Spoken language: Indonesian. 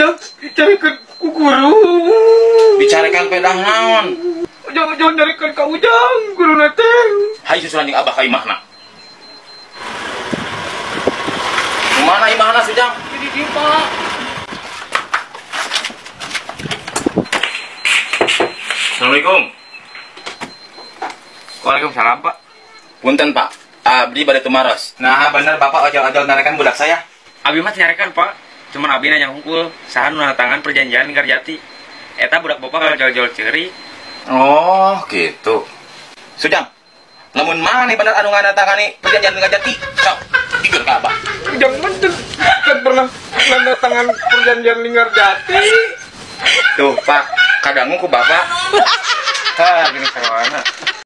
Ujang dicarikan ku guru. Dicarikan pedah naon? Ujang carikan ka Ujang guru nate. Hai susulan jeung abah ka imahna. Mana imahna Ujang? Di Pak. Assalamualaikum. Waalaikumsalam, Pak. Punten Pak, abdi bade tumaros. Nah bener Bapak ojol-ojol narekan budak saya. Abi mah nyarekan, Pak. Cuman abi nanya hungkul, saha nu tangan perjanjian lingkar jati. Eta budak Bapak jol-jol ceuri. Oh gitu. Sujang, lamun mana nih bener anu ngandatangani perjanjian lingkar jati? Sok, digeun ka abah. Ujang mantep kan pernah nanda tangan perjanjian lingkar jati. Tuh Pak, kadangu ku Bapak. Gini sarwana.